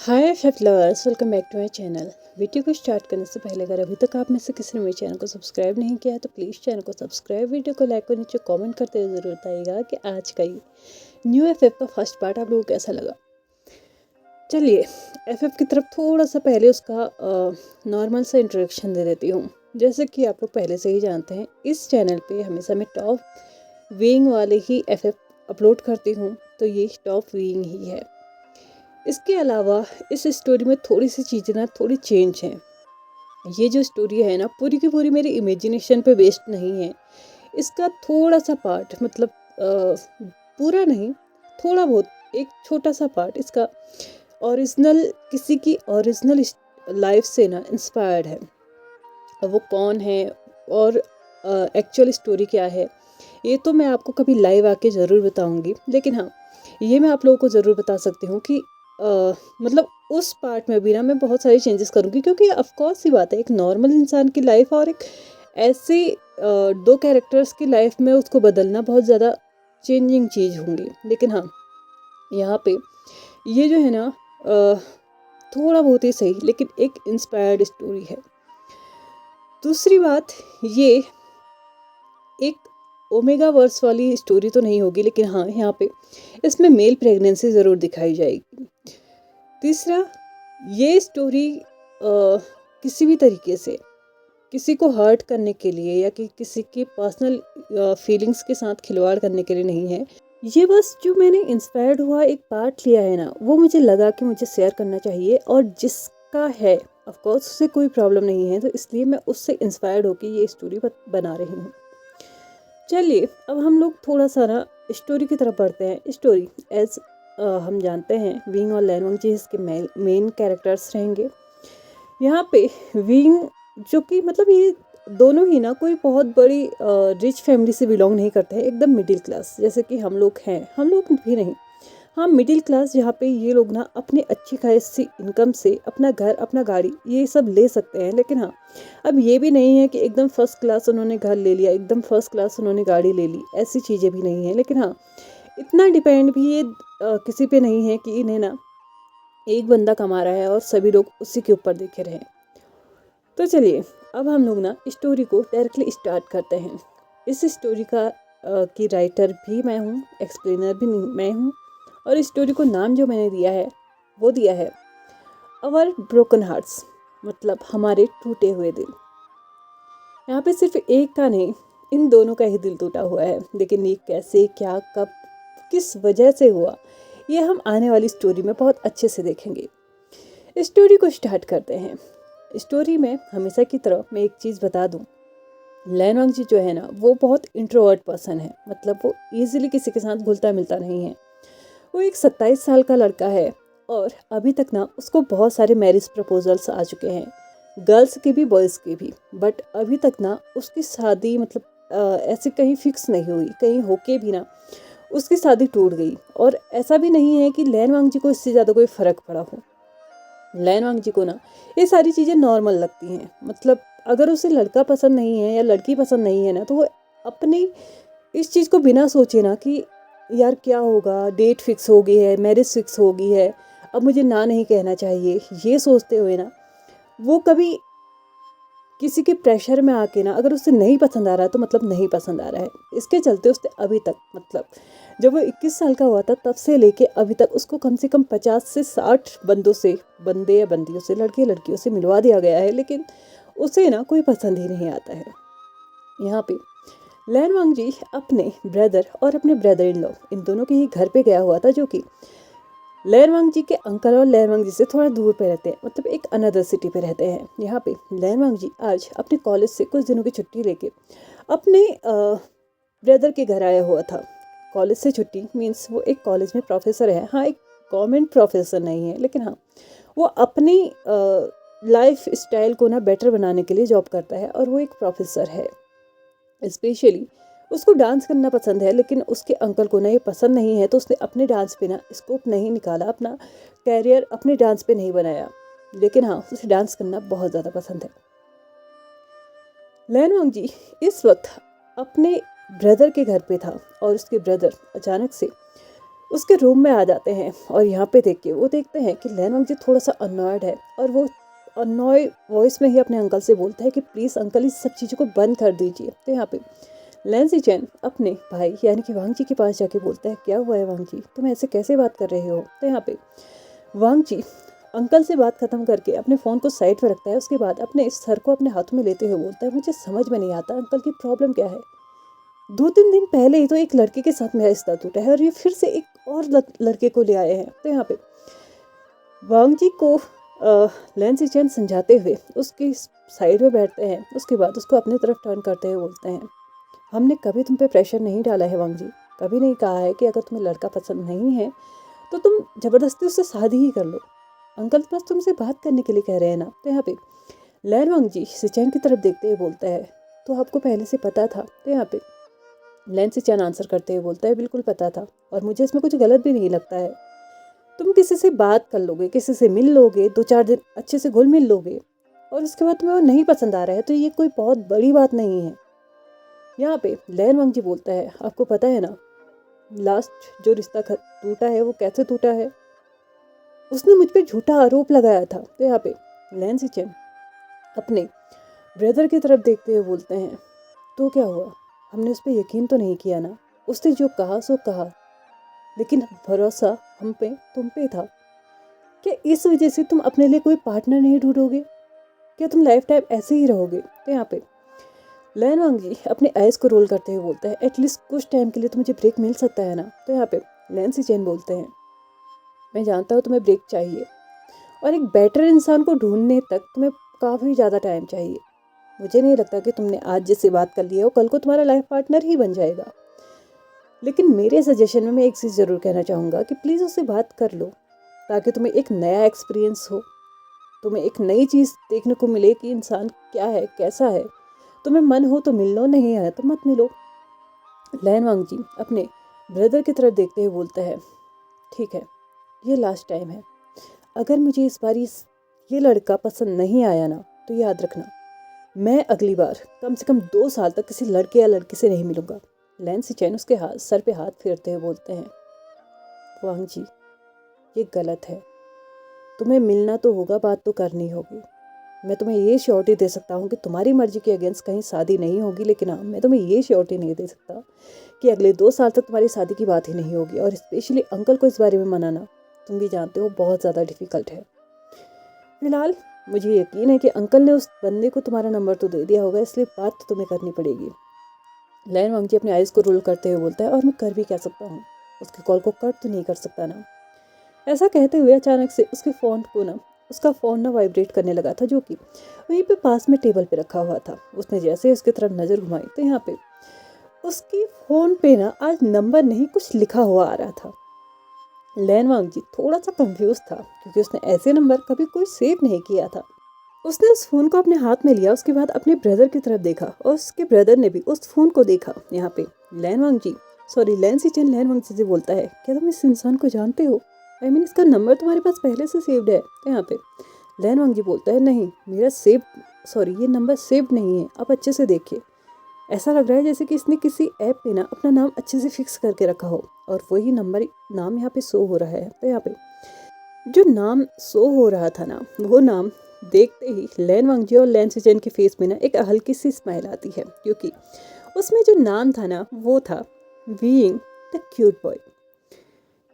Hi F lovers, welcome back to my channel. Video को start करने से पहले अगर अभी तक आप में से किसी ने मेरे चैनल को सब्सक्राइब नहीं किया है तो प्लीज़ चैनल को सब्सक्राइब, वीडियो को लाइक और नीचे कमेंट करते हुए ज़रूर बताइएगा कि आज का ये न्यू एफएफ का फर्स्ट पार्ट आप लोगों को कैसा लगा। चलिए एफएफ की तरफ थोड़ा सा पहले उसका नॉर्मल सा इंट्रोडक्शन दे देती हूँ। जैसे कि आप लोग पहले से ही जानते हैं, इस चैनल पर हमेशा मैं टॉप व्यूइंग वाले ही एफएफ अपलोड करती हूँ, तो ये टॉप व्यूइंग ही है। इसके अलावा इस स्टोरी में थोड़ी सी चीज़ें ना थोड़ी चेंज हैं। ये जो स्टोरी है ना पूरी की पूरी मेरी इमेजिनेशन पे बेस्ड नहीं है। इसका थोड़ा सा पार्ट मतलब पूरा नहीं, थोड़ा बहुत एक छोटा सा पार्ट इसका ओरिजिनल किसी की ओरिजिनल लाइफ से ना इंस्पायर्ड है। अब वो कौन है और एक्चुअल स्टोरी क्या है ये तो मैं आपको कभी लाइव आके ज़रूर बताऊंगी, लेकिन हाँ ये मैं आप लोगों को ज़रूर बता सकती हूँ कि मतलब उस पार्ट में भी ना मैं बहुत सारी चेंजेस करूँगी, क्योंकि ऑफकोर्स ही बात है, एक नॉर्मल इंसान की लाइफ और एक ऐसे दो कैरेक्टर्स की लाइफ में उसको बदलना बहुत ज़्यादा चेंजिंग चीज़ होंगी। लेकिन हाँ यहाँ पे ये जो है ना थोड़ा बहुत ही सही लेकिन एक इंस्पायर्ड स्टोरी है। दूसरी बात, ये एक ओमेगा वर्स वाली स्टोरी तो नहीं होगी, लेकिन हाँ यहाँ पे इसमें मेल प्रेगनेंसी ज़रूर दिखाई जाएगी। तीसरा, ये स्टोरी किसी भी तरीके से किसी को हर्ट करने के लिए या कि किसी की पर्सनल फीलिंग्स के साथ खिलवाड़ करने के लिए नहीं है। ये बस जो मैंने इंस्पायर्ड हुआ एक पार्ट लिया है ना, वो मुझे लगा कि मुझे शेयर करना चाहिए, और जिसका है ऑफ कोर्स उससे कोई प्रॉब्लम नहीं है, तो इसलिए मैं उससे इंस्पायर्ड होकर ये स्टोरी बना रही हूँ। चलिए अब हम लोग थोड़ा सा ना स्टोरी की तरफ बढ़ते हैं। स्टोरी एज हम जानते हैं विंग और लैनवांग जी इसके मेन कैरेक्टर्स रहेंगे। यहाँ पे विंग जो कि मतलब ये दोनों ही ना कोई बहुत बड़ी रिच फैमिली से बिलोंग नहीं करते हैं, एकदम मिडिल क्लास जैसे कि हम लोग हैं, हम लोग भी नहीं, हाँ मिडिल क्लास, जहाँ पे ये लोग ना अपनी अच्छी खासी इनकम से अपना घर अपना गाड़ी ये सब ले सकते हैं। लेकिन हाँ अब ये भी नहीं है कि एकदम फर्स्ट क्लास उन्होंने घर ले लिया, एकदम फर्स्ट क्लास उन्होंने गाड़ी ले ली, ऐसी चीज़ें भी नहीं है। लेकिन हाँ इतना डिपेंड भी ये किसी पे नहीं है कि इन्हें ना एक बंदा कमा रहा है और सभी लोग उसी के ऊपर देखे रहे। तो चलिए अब हम लोग ना स्टोरी को डायरेक्टली स्टार्ट करते हैं। इस स्टोरी का की राइटर भी मैं हूँ, एक्सप्लेनर भी मैं हूँ, और स्टोरी को नाम जो मैंने दिया है वो दिया है अवर ब्रोकन हार्ट्स, मतलब हमारे टूटे हुए दिल। यहाँ पे सिर्फ एक का नहीं, इन दोनों का ही दिल टूटा हुआ है, लेकिन ये कैसे, क्या, कब, किस वजह से हुआ, ये हम आने वाली स्टोरी में बहुत अच्छे से देखेंगे। स्टोरी को स्टार्ट करते हैं। स्टोरी में हमेशा की तरह मैं एक चीज़ बता दूं, लैनवांग जी जो है ना वो बहुत इंट्रोवर्ट पर्सन है, मतलब वो इजीली किसी के साथ घुलता मिलता नहीं है। वो एक 27 साल का लड़का है और अभी तक ना उसको बहुत सारे मैरिज प्रपोजल्स आ चुके हैं, गर्ल्स के भी बॉयज़ के भी, बट अभी तक ना उसकी शादी मतलब ऐसे कहीं फिक्स नहीं हुई, कहीं होके भी ना उसकी शादी टूट गई। और ऐसा भी नहीं है कि लैनवांग जी को इससे ज़्यादा कोई फ़र्क पड़ा हो। लैनवांग जी को ना ये सारी चीज़ें नॉर्मल लगती हैं, मतलब अगर उसे लड़का पसंद नहीं है या लड़की पसंद नहीं है ना, तो वो अपनी इस चीज़ को बिना सोचे ना कि यार क्या होगा, डेट फिक्स हो गई है, मैरिज फिक्स हो गई है, अब मुझे ना नहीं कहना चाहिए, ये सोचते हुए ना वो कभी किसी के प्रेशर में आके ना अगर उसे नहीं पसंद आ रहा है तो मतलब नहीं पसंद आ रहा है। इसके चलते उसने अभी तक मतलब जब वो 21 साल का हुआ था तब से लेके अभी तक उसको कम से कम 50 से 60 बंदों से, बंदे या बंदियों से, लड़के लड़कियों से मिलवा दिया गया है, लेकिन उसे ना कोई पसंद ही नहीं आता है। यहाँ पे लैनवांग जी अपने ब्रदर और अपने ब्रदर इन लॉ इन दोनों के ही घर पे गया हुआ था, जो कि लैनवांग जी के अंकल और लैनवांग जी से थोड़ा दूर पे रहते हैं, मतलब एक अनदर सिटी पे रहते हैं। यहाँ पे लैनवांग जी आज अपने कॉलेज से कुछ दिनों की छुट्टी लेके अपने ब्रदर के घर आया हुआ था। कॉलेज से छुट्टी मीन्स वो एक कॉलेज में प्रोफेसर है, हाँ एक गवर्नमेंट प्रोफेसर नहीं है, लेकिन हाँ वो अपनी लाइफ स्टाइल को ना बेटर बनाने के लिए जॉब करता है और वो एक प्रोफेसर है। स्पेशली उसको डांस करना पसंद है, लेकिन उसके अंकल को ना ये पसंद नहीं है, तो उसने अपने डांस पे ना स्कोप नहीं निकाला, अपना कैरियर अपने डांस पे नहीं बनाया। लेकिन हाँ उसे डांस करना बहुत ज़्यादा पसंद है। लैनवांग जी इस वक्त अपने ब्रदर के घर पे था और उसके ब्रदर अचानक से उसके रूम में आ जाते हैं और यहाँ पे देख के वो देखते हैं कि लैनवांग जी थोड़ा सा अनॉयड है और वो अनॉय वॉइस में ही अपने अंकल से बोलता है कि प्लीज़ अंकल इस सब चीज़ों को बंद कर दीजिए। तो यहाँ पे लैन सिचेन अपने भाई यानी कि वांग जी के पास जाके बोलता है क्या हुआ है वांग जी, तुम ऐसे कैसे बात कर रहे हो। तो यहाँ पे वांग जी अंकल से बात खत्म करके अपने फ़ोन को साइड पर रखता है। उसके बाद अपने सर को अपने हाथों में लेते हुए बोलता है मुझे समझ में नहीं आता अंकल की प्रॉब्लम क्या है। 2-3 दिन पहले ही तो एक लड़के के साथ मेरा रिश्ता टूटा है और ये फिर से एक और लड़के को ले आए हैं। तो यहाँ पे वांग जी को लैन सिचेन समझाते हुए उसकी साइड में बैठते हैं। उसके बाद उसको अपनी तरफ टर्न करते हुए बोलते हैं हमने कभी तुम पे प्रेशर नहीं डाला है वांग जी, कभी नहीं कहा है कि अगर तुम्हें लड़का पसंद नहीं है तो तुम ज़बरदस्ती उससे शादी ही कर लो। अंकल बस तुमसे बात करने के लिए कह रहे हैं ना। तो यहाँ पे लैन वांग जी सिचेन की तरफ देखते हुए बोलता है तो आपको पहले से पता था। तो यहाँ पे लैन सिचेन आंसर करते हुए बोलता है बिल्कुल पता था और मुझे इसमें कुछ गलत भी नहीं लगता है। तुम किसी से बात कर लोगे, किसी से मिल लोगे, 2-4 दिन अच्छे से घुल मिल लोगे और उसके बाद तुम्हें वो नहीं पसंद आ रहा है तो ये कोई बहुत बड़ी बात नहीं है। यहाँ पे लैन वांग जी बोलता है आपको पता है ना लास्ट जो रिश्ता टूटा है वो कैसे टूटा है, उसने मुझ पे झूठा आरोप लगाया था। तो यहाँ पे लैन सिचेन अपने ब्रदर की तरफ देखते हुए बोलते हैं तो क्या हुआ, हमने उस पर यकीन तो नहीं किया ना, उसने जो कहा सो कहा, लेकिन भरोसा हम पे तुम पे था। क्या इस वजह से तुम अपने लिए कोई पार्टनर नहीं ढूंढोगे, क्या तुम लाइफ टाइम ऐसे ही रहोगे। तो यहाँ पे लैन वांग जी अपने आइज को रोल करते हुए बोलता है एटलीस्ट कुछ टाइम के लिए तो मुझे ब्रेक मिल सकता है ना। तो यहाँ पे लैन सिचेन बोलते हैं मैं जानता हूँ तुम्हें ब्रेक चाहिए और एक बेटर इंसान को ढूंढने तक तुम्हें काफ़ी ज़्यादा टाइम चाहिए। मुझे नहीं लगता कि तुमने आज जिससे बात कर लिया हो कल को तुम्हारा लाइफ पार्टनर ही बन जाएगा। लेकिन मेरे सजेशन में मैं एक चीज़ ज़रूर कहना चाहूँगा कि प्लीज़ उससे बात कर लो ताकि तुम्हें एक नया एक्सपीरियंस हो, तुम्हें एक नई चीज़ देखने को मिले कि इंसान क्या है कैसा है। तुम्हें मन हो तो मिल लो, नहीं है तो मत मिलो। लैन वांग जी अपने ब्रदर की तरफ देखते हुए बोलता है ठीक है ये लास्ट टाइम है, अगर मुझे इस बार ये लड़का पसंद नहीं आया ना तो याद रखना मैं अगली बार कम से कम 2 साल तक किसी लड़के या लड़की से नहीं मिलूंगा। लैन सिचेन उसके सर पे हाथ फेरते हुए बोलते हैं वांग जी ये गलत है, तुम्हें मिलना तो होगा, बात तो करनी होगी। मैं तुम्हें ये श्योरिटी दे सकता हूँ कि तुम्हारी मर्जी के अगेंस्ट कहीं शादी नहीं होगी, लेकिन हाँ मैं तुम्हें ये श्योरिटी नहीं दे सकता कि अगले 2 साल तक तुम्हारी शादी की बात ही नहीं होगी। और स्पेशली अंकल को इस बारे में मनाना तुम भी जानते हो बहुत ज़्यादा डिफ़िकल्ट है। फिलहाल मुझे यकीन है कि अंकल ने उस बंदे को तुम्हारा नंबर तो दे दिया होगा, इसलिए बात तो तुम्हें करनी पड़ेगी। लैन वांग जी अपने आइज़ को रोल करते हुए बोलता है और मैं कर भी क्या सकता हूँ, उसके कॉल को कट तो नहीं कर सकता ना। ऐसा कहते हुए अचानक से उसका फ़ोन ना वाइब्रेट करने लगा था, जो कि वहीं पे पास में टेबल पे रखा हुआ था। उसने जैसे उसकी तरफ नज़र घुमाई तो यहाँ पे उसकी फ़ोन पे ना आज नंबर नहीं कुछ लिखा हुआ आ रहा था। लैन वांग जी थोड़ा सा कंफ्यूज था क्योंकि उसने ऐसे नंबर कभी कोई सेव नहीं किया था। उसने उस फ़ोन को अपने हाथ में लिया, उसके बाद अपने ब्रदर की तरफ देखा और उसके ब्रदर ने भी उस फ़ोन को देखा। यहाँ पे लैन सिचेन लैन वांग जी से बोलता है क्या तुम इस इंसान को जानते हो, इसका नंबर तुम्हारे पास पहले से सेव्ड है। तो यहाँ पे लैन वांग जी बोलता है नहीं ये नंबर सेव्ड नहीं है, आप अच्छे से देखिए। ऐसा लग रहा है जैसे कि इसने किसी ऐप पे ना अपना नाम अच्छे से फिक्स करके रखा हो और वही नाम यहाँ पे शो हो रहा है। तो यहाँ पे जो नाम शो हो रहा था ना, वो नाम देखते ही लैन वांग जी और लैन सिचेन के फेस में ना एक हल्की सी स्माइल आती है, क्योंकि उसमें जो नाम था ना वो था बीइंग द क्यूट बॉय।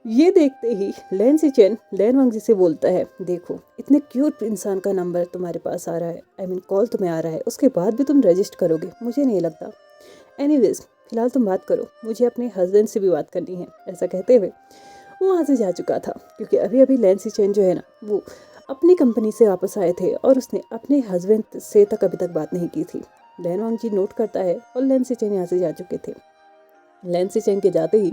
ये देखते ही लैन सिचेन लैन वांग जी से बोलता है देखो इतने क्यूट इंसान का नंबर तुम्हारे पास आ रहा है, कॉल तुम्हें आ रहा है, उसके बाद भी तुम रजिस्ट करोगे, मुझे नहीं लगता। एनीवेज फिलहाल तुम बात करो, मुझे अपने हस्बैंड से भी बात करनी है। ऐसा कहते हुए वो वहाँ से जा चुका था, क्योंकि अभी अभी लैन सिचेन जो है ना वो अपनी कंपनी से वापस आए थे और उसने अपने हस्बैंड से तक अभी तक बात नहीं की थी। लैन वांग जी नोट करता है और लैन सिचेन यहाँ से जा चुके थे। लैन सिचेन के जाते ही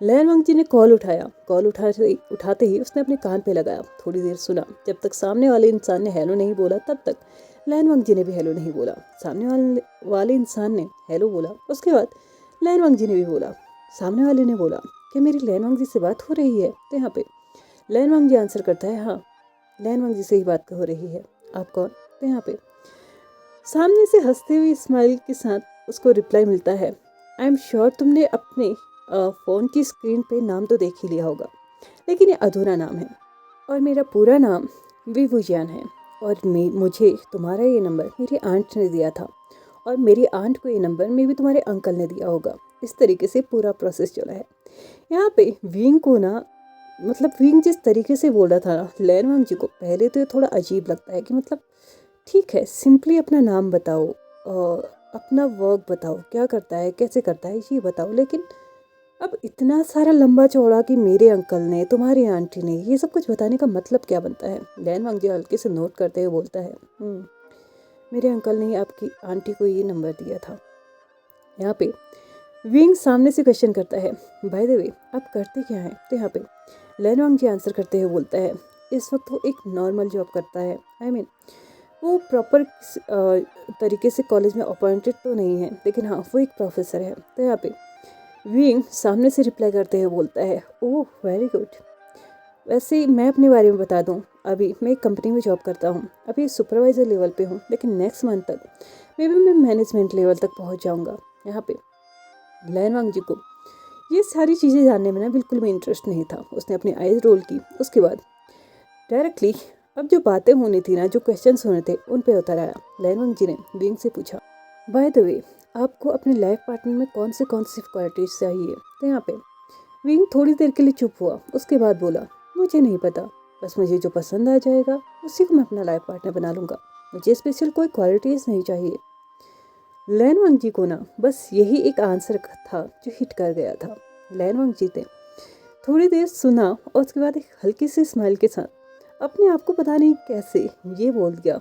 लैन वांग जी ने कॉल उठाते ही उसने अपने कान पे लगाया, थोड़ी देर सुना। जब तक सामने वाले इंसान ने हेलो नहीं बोला तब तक लैन वांग जी ने भी हेलो नहीं बोला। सामने वाले इंसान ने हेलो बोला, उसके बाद लैन वांग जी ने भी बोला। सामने वाले ने बोला कि मेरी लैन वांग जी से बात हो रही है। तो यहाँ पे लैन वांग जी आंसर करता है हाँ लैन वांग जी से ही बात हो रही है, आप कौन। तो यहाँ पे सामने से हंसते हुए स्माइल के साथ उसको रिप्लाई मिलता है आई एम श्योर तुमने अपने फ़ोन की स्क्रीन पे नाम तो देख ही लिया होगा, लेकिन ये अधूरा नाम है और मेरा पूरा नाम विभूजान है। और मुझे तुम्हारा ये नंबर मेरी आंट ने दिया था और मेरी आंट को ये नंबर मे भी तुम्हारे अंकल ने दिया होगा। इस तरीके से पूरा प्रोसेस चला है। यहाँ पे विंग को ना, मतलब विंग जिस तरीके से बोल रहा था ना लैनवांग जी को, पहले तो ये थोड़ा अजीब लगता है कि मतलब ठीक है, सिंपली अपना नाम बताओ और अपना वर्क बताओ, क्या करता है, कैसे करता है, ये बताओ। लेकिन अब इतना सारा लंबा चौड़ा कि मेरे अंकल ने, तुम्हारी आंटी ने, ये सब कुछ बताने का मतलब क्या बनता है? लैनवांग जी हल्के से नोट करते हुए बोलता है, मेरे अंकल ने आपकी आंटी को ये नंबर दिया था। यहाँ पे विंग सामने से क्वेश्चन करता है, बाय द वे आप करते क्या हैं? तो यहाँ पे लैनवांग जी आंसर करते हुए बोलता है, इस वक्त वो एक नॉर्मल जॉब करता है। आई मीन वो प्रॉपर तरीके से कॉलेज में अपॉइंटेड तो नहीं है, लेकिन हाँ वो एक प्रोफेसर है। तो यहाँ पे विंग सामने से रिप्लाई करते हुए बोलता है, ओह वेरी गुड। वैसे मैं अपने बारे में बता दूं, अभी मैं एक कंपनी में जॉब करता हूं, अभी सुपरवाइज़र लेवल पे हूं, लेकिन नेक्स्ट मंथ तक मे बी मैं मैनेजमेंट लेवल तक पहुंच जाऊंगा। यहाँ पे लैनवांग जी को ये सारी चीज़ें जानने में ना बिल्कुल भी इंटरेस्ट नहीं था। उसने अपनी आईज रोल की, उसके बाद डायरेक्टली अब जो बातें होनी थी ना, जो क्वेश्चंस होने थे, उन पे उतर आया। लैनवांग जी ने विंग से पूछा, बाय द वे आपको अपने लाइफ पार्टनर में कौन सी क्वालिटीज चाहिए? तो यहाँ पे विंग थोड़ी देर के लिए चुप हुआ, उसके बाद बोला, मुझे नहीं पता, बस मुझे जो पसंद आ जाएगा उसी को मैं अपना लाइफ पार्टनर बना लूँगा, मुझे स्पेशल कोई क्वालिटीज़ नहीं चाहिए। लैनवांग जी को ना बस यही एक आंसर था जो हिट कर गया था। लैनवांग जी ने थोड़ी देर सुना और उसके बाद एक हल्की सी स्माइल के साथ अपने आप को पता नहीं कैसे ये बोल गया,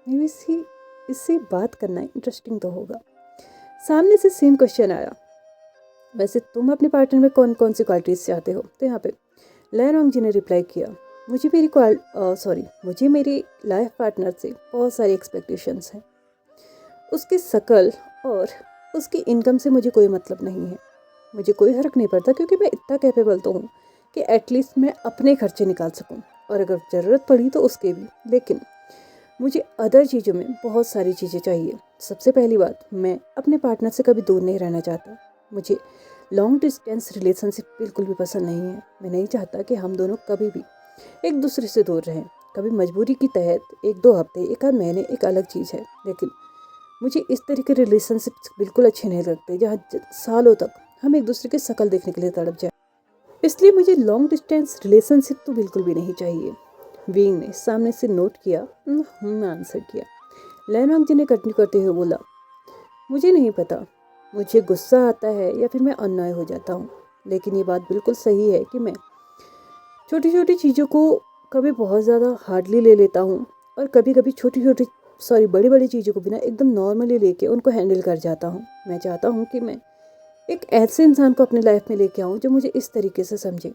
इससे इससे बात करना इंटरेस्टिंग तो होगा। सामने से सेम क्वेश्चन आया, वैसे तुम अपने पार्टनर में कौन कौन सी क्वालिटीज़ चाहते हो? तो यहाँ पे लैनवांग जी ने रिप्लाई किया, मुझे मेरी लाइफ पार्टनर से बहुत सारी एक्सपेक्टेशंस हैं। उसकी शकल और उसकी इनकम से मुझे कोई मतलब नहीं है, मुझे कोई फ़र्क नहीं पड़ता, क्योंकि मैं इतना कैपेबल तो हूँ कि एटलीस्ट मैं अपने खर्चे निकाल सकूँ और अगर ज़रूरत पड़ी तो उसके भी। लेकिन मुझे अदर चीज़ों में बहुत सारी चीज़ें चाहिए। सबसे पहली बात, मैं अपने पार्टनर से कभी दूर नहीं रहना चाहता। मुझे लॉन्ग डिस्टेंस रिलेशनशिप बिल्कुल भी पसंद नहीं है। मैं नहीं चाहता कि हम दोनों कभी भी एक दूसरे से दूर रहें। कभी मजबूरी की तहत 1-2 हफ्ते, 1 आध महीने एक अलग चीज़ है, लेकिन मुझे इस तरह के रिलेशनशिप बिल्कुल अच्छे नहीं लगते जहाँ सालों तक हम एक दूसरे की शक्ल देखने के लिए तड़प जाए। इसलिए मुझे लॉन्ग डिस्टेंस रिलेशनशिप तो बिल्कुल भी नहीं चाहिए। विंग ने सामने से नोट किया, आंसर किया। लैनवांग जी ने कंटिन्यू करते हुए बोला, मुझे नहीं पता, मुझे गुस्सा आता है या फिर मैं अननॉय हो जाता हूँ, लेकिन ये बात बिल्कुल सही है कि मैं छोटी छोटी चीज़ों को कभी बहुत ज़्यादा हार्डली ले लेता हूँ और कभी कभी बड़ी बड़ी चीज़ों को भी ना एकदम नॉर्मली लेके उनको हैंडल कर जाता हूँ। मैं चाहता हूँ कि मैं एक ऐसे इंसान को अपनी लाइफ में लेके आऊँ जो मुझे इस तरीके से समझे,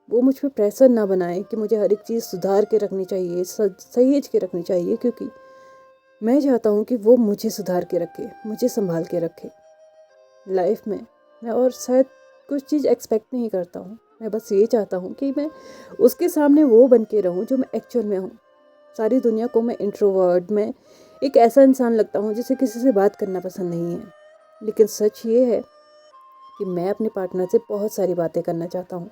वो मुझ पर प्रेशर ना बनाए कि मुझे हर एक चीज़ सुधार के रखनी चाहिए, सहेज के रखनी चाहिए, क्योंकि मैं चाहता हूँ कि वो मुझे सुधार के रखे, मुझे संभाल के रखे लाइफ में। मैं और शायद कुछ चीज़ एक्सपेक्ट नहीं करता हूँ, मैं बस ये चाहता हूँ कि मैं उसके सामने वो बन के रहूँ जो मैं एक्चुअल में हूँ। सारी दुनिया को मैं इंट्रोवर्ट, मैं एक ऐसा इंसान लगता हूँ जिसे किसी से बात करना पसंद नहीं है, लेकिन सच ये है कि मैं अपने पार्टनर से बहुत सारी बातें करना चाहता हूँ।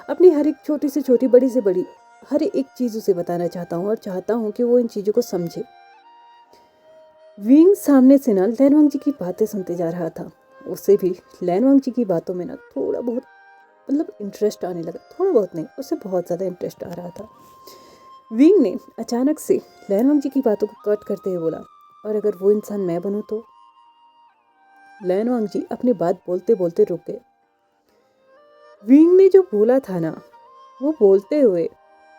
अपनी हर एक छोटी से छोटी, बड़ी से बड़ी हर एक चीज़ उसे बताना चाहता हूँ और चाहता हूँ कि वो इन चीज़ों को समझे। विंग सामने से ना लैनवांग जी की बातें सुनते जा रहा था। उसे भी लैनवांग जी की बातों में ना थोड़ा बहुत मतलब इंटरेस्ट आने लगा। थोड़ा बहुत नहीं, उसे बहुत ज़्यादा इंटरेस्ट आ रहा था। विंग ने अचानक से लैनवांग जी की बातों को कट करते हुए बोला, और अगर वो इंसान मैं बनूं तो? लैनवांग जी अपनी बात बोलते बोलते रुक गए। विंग ने जो बोला था ना, वो बोलते हुए,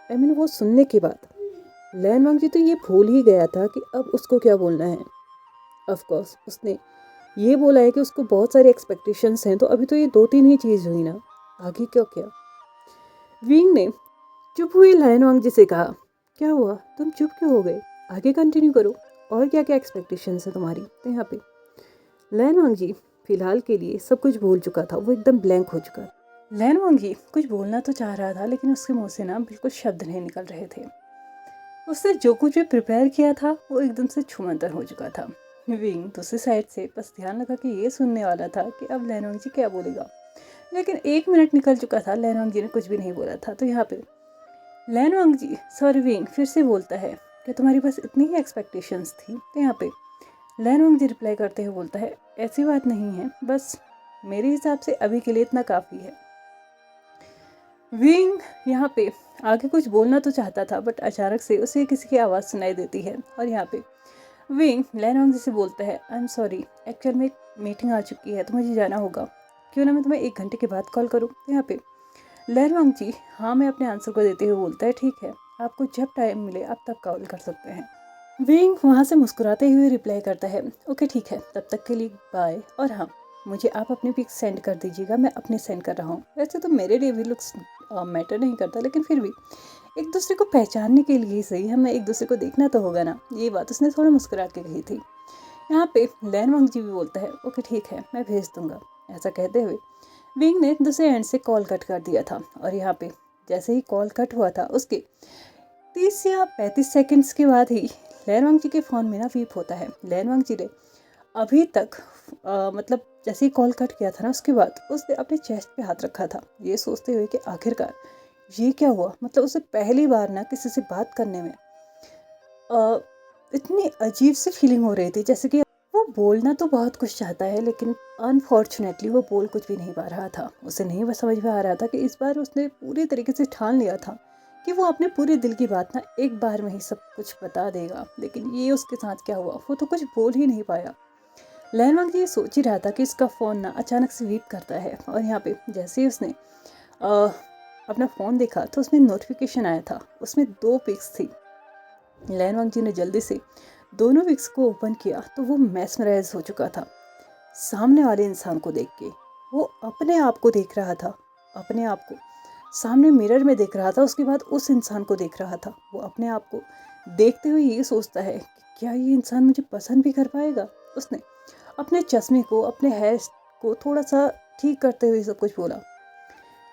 वो सुनने के बाद लैनवांग जी तो ये भूल ही गया था कि अब उसको क्या बोलना है। ऑफ कोर्स उसने ये बोला है कि उसको बहुत सारी एक्सपेक्टेशंस हैं, तो अभी तो ये 2-3 ही चीज़ हुई ना, आगे क्यों क्या? विंग ने चुप हुए लैनवांग जी से कहा, क्या हुआ, तुम चुप क्यों हो गए? आगे कंटिन्यू करो, और क्या क्या एक्सपेक्टेशंस है तुम्हारी? तो यहाँ पे लैनवांग जी फिलहाल के लिए सब कुछ भूल चुका था, वो एकदम ब्लैंक हो चुका। लैनवांग जी कुछ बोलना तो चाह रहा था, लेकिन उसके मुंह से ना बिल्कुल शब्द नहीं निकल रहे थे। उसने जो कुछ भी प्रिपेयर किया था वो एकदम से छूमंतर हो चुका था। विंग दूसरी साइड से बस ध्यान लगा कि ये सुनने वाला था कि अब लैनवांग जी क्या बोलेगा। लेकिन 1 मिनट निकल चुका था, लैनवांग जी ने कुछ भी नहीं बोला था। तो यहाँ पे लैनवांग जी सॉरी विंग फिर से बोलता है कि तुम्हारी बस इतनी ही एक्सपेक्टेशंस थी। तो यहाँ पे लैनवांग जी रिप्लाई करते हुए बोलता है ऐसी बात नहीं है, बस मेरे हिसाब से अभी के लिए इतना काफ़ी है। विंग यहाँ पे आगे कुछ बोलना तो चाहता था, बट अचानक से उसे किसी की आवाज़ सुनाई देती है और यहाँ पे विंग लैनवांग जी से बोलता है आई एम सॉरी, एक्चुअल में एक मीटिंग आ चुकी है तो मुझे जाना होगा, क्यों ना मैं तुम्हें 1 घंटे के बाद कॉल करूँ। तो यहाँ पे लैनवांग जी हाँ में अपने आंसर को देते हुए बोलता है ठीक है, आपको जब टाइम मिले आप तब कॉल कर सकते हैं। विंग वहाँ से मुस्कुराते हुए रिप्लाई करता है ओके ठीक है, तब तक के लिए बाय, और हाँ मुझे आप अपनी पिक सेंड कर दीजिएगा, मैं अपने सेंड कर रहा हूँ। वैसे तो मेरे लिए भी लुक्स मैटर नहीं करता, लेकिन फिर भी एक दूसरे को पहचानने के लिए सही हमें एक दूसरे को देखना तो होगा ना। ये बात उसने थोड़ा मुस्कुरा के कही थी। यहाँ पे लैनवांग जी भी बोलता है ओके ठीक है, मैं भेज दूंगा। ऐसा कहते हुए विंग ने दूसरे एंड से कॉल कट कर दिया था और यहाँ पे जैसे ही कॉल कट हुआ था उसके 30 या 35 सेकंड्स के बाद ही लैनवांग जी के फ़ोन में ना बीप होता है। लैनवांग जी ने अभी तक मतलब जैसे ही कॉल कट किया था ना, उसके बाद उसने अपने चेस्ट पे हाथ रखा था, ये सोचते हुए कि आखिरकार ये क्या हुआ। मतलब उसे पहली बार ना किसी से बात करने में इतनी अजीब सी फीलिंग हो रही थी, जैसे कि वो बोलना तो बहुत कुछ चाहता है लेकिन अनफॉर्चुनेटली वो बोल कुछ भी नहीं पा रहा था। उसे नहीं बस समझ में आ रहा था कि इस बार उसने पूरी तरीके से ठान लिया था कि वो अपने पूरे दिल की बात ना एक बार में ही सब कुछ बता देगा, लेकिन ये उसके साथ क्या हुआ, वो तो कुछ बोल ही नहीं पाया। लैनवांग ये सोच ही रहा था कि इसका फ़ोन ना अचानक से बीप करता है और यहाँ पे जैसे ही उसने अपना फ़ोन देखा तो उसमें नोटिफिकेशन आया था, उसमें 2 पिक्स थी। लैनवांग जी ने जल्दी से दोनों पिक्स को ओपन किया तो वो मैस्मराइज हो चुका था सामने वाले इंसान को देख के। वो अपने आप को देख रहा था, अपने आप को सामने मिरर में देख रहा था, उसके बाद उस इंसान को देख रहा था। वो अपने आप को देखते हुए ये सोचता है कि क्या ये इंसान मुझे पसंद भी कर पाएगा। उसने अपने चश्मे को, अपने हेयर को थोड़ा सा ठीक करते हुए सब कुछ बोला।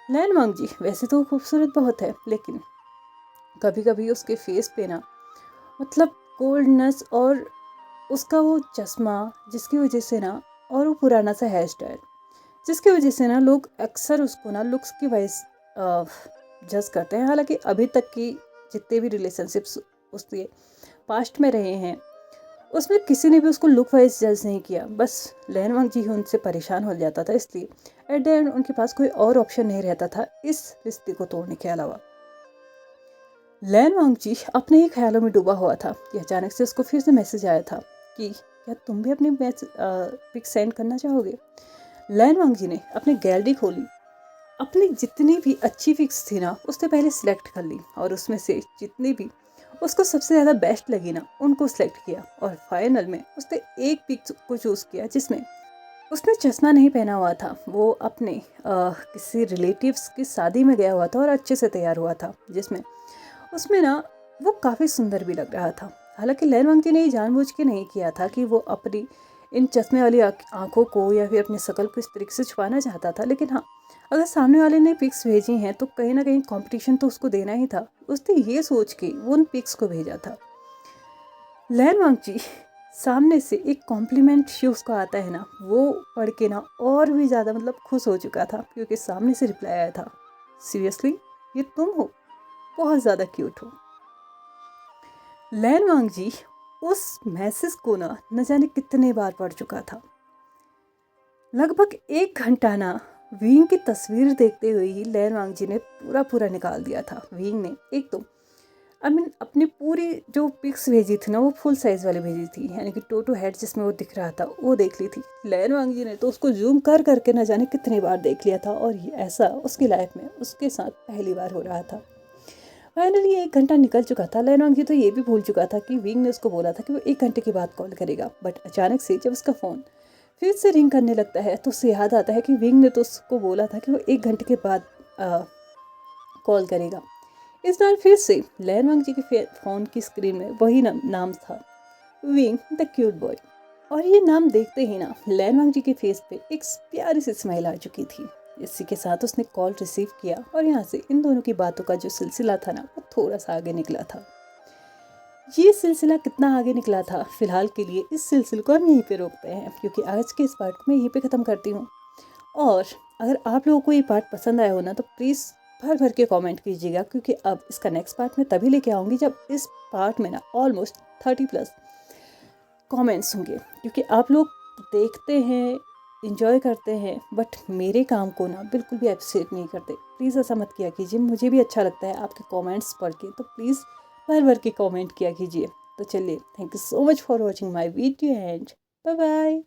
लैनवांग जी वैसे तो खूबसूरत बहुत है, लेकिन कभी कभी उसके फेस पे ना मतलब कोल्डनेस और उसका वो चश्मा जिसकी वजह से ना, और वो पुराना सा हेयर स्टाइल जिसकी वजह से ना लोग अक्सर उसको ना लुक्स की वाइज जज करते हैं। हालांकि अभी तक की जितने भी रिलेशनशिप्स उसके पास्ट में रहे हैं उसमें किसी ने भी उसको लुक वाइज जज नहीं किया, बस लैनवांग जी ही उनसे परेशान हो जाता था। इसलिए एट द एंड उनके पास कोई और ऑप्शन नहीं रहता था इस रिश्ते को तोड़ने के अलावा। लैनवांग जी अपने ही ख्यालों में डूबा हुआ था कि अचानक से उसको फिर से मैसेज आया था कि क्या तुम भी अपनी पिक सेंड करना चाहोगे। लैनवांग जी ने अपनी गैलरी खोली, अपनी जितनी भी अच्छी पिक्स थी ना उसने पहले सिलेक्ट कर ली और उसमें से जितनी भी उसको सबसे ज़्यादा बेस्ट लगी ना उनको सिलेक्ट किया और फाइनल में उसने एक पिक को चूज़ किया जिसमें उसने चश्मा नहीं पहना हुआ था। वो अपने किसी रिलेटिव्स की शादी में गया हुआ था और अच्छे से तैयार हुआ था, जिसमें उसमें ना वो काफ़ी सुंदर भी लग रहा था। हालांकि लैनवांग जी ने ये जानबूझ के नहीं किया था कि वो अपनी इन चश्मे वाली आंखों को या फिर अपनी शकल को इस तरीके से छुपाना चाहता था, लेकिन हाँ अगर सामने वाले ने पिक्स भेजी हैं तो कहीं ना कहीं कंपटीशन तो उसको देना ही था। उसने ये सोच के वो उन पिक्स को भेजा था। लैनवांग जी सामने से एक कॉम्प्लीमेंट जो उसको आता है ना वो पढ़ के ना और भी ज़्यादा मतलब खुश हो चुका था, क्योंकि सामने से रिप्लाई आया था सीरियसली ये तुम हो, बहुत ज़्यादा क्यूट हो। लैनवांग जी उस मैसेज को ना न जाने कितने बार पढ़ चुका था। लगभग 1 घंटा ना विंग की तस्वीर देखते हुए ही लैनवांग जी ने पूरा निकाल दिया था। विंग ने एक तो अपनी पूरी जो पिक्स भेजी थी ना वो फुल साइज़ वाली भेजी थी, यानी कि टोटो हेड जिसमें वो दिख रहा था वो देख ली थी। लैनवांग जी ने तो उसको जूम कर करके न जाने कितनी बार देख लिया था और ऐसा उसकी लाइफ में उसके साथ पहली बार हो रहा था। फाइनली 1 घंटा निकल चुका था। लैनवांग जी तो ये भी भूल चुका था कि विंग ने उसको बोला था कि वो 1 घंटे के बाद कॉल करेगा, बट अचानक से जब उसका फ़ोन फिर से रिंग करने लगता है तो उसे याद आता है कि विंग ने तो उसको बोला था कि वो 1 घंटे के बाद कॉल करेगा। इस बार फिर से लैनवांग जी के फ़ोन की स्क्रीन में वही नाम था, विंग द क्यूट बॉय। और ये नाम देखते ही ना लैनवांग जी के फेस पे एक प्यारी सी स्माइल आ चुकी थी। इसी के साथ उसने कॉल रिसीव किया और यहाँ से इन दोनों की बातों का जो सिलसिला था ना वो थोड़ा सा आगे निकला था। ये सिलसिला कितना आगे निकला था फिलहाल के लिए इस सिलसिले को हम यहीं पे रोकते हैं, क्योंकि आज के इस पार्ट को मैं यहीं पे ख़त्म करती हूँ। और अगर आप लोगों को ये पार्ट पसंद आया हो ना तो प्लीज़ भर भर के कमेंट कीजिएगा, क्योंकि अब इसका नेक्स्ट पार्ट मैं तभी लेके आऊँगी जब इस पार्ट में ना ऑलमोस्ट 30+ कमेंट्स होंगे, क्योंकि आप लोग देखते हैं, इंजॉय करते हैं, बट मेरे काम को ना बिल्कुल भी अप्रिशिएट नहीं करते। प्लीज़ ऐसा मत किया कीजिए, मुझे भी अच्छा लगता है आपके कमेंट्स पढ़ के, तो प्लीज़ भर भर के कमेंट किया कीजिए। तो चलिए, thank you so much for watching my video and bye bye.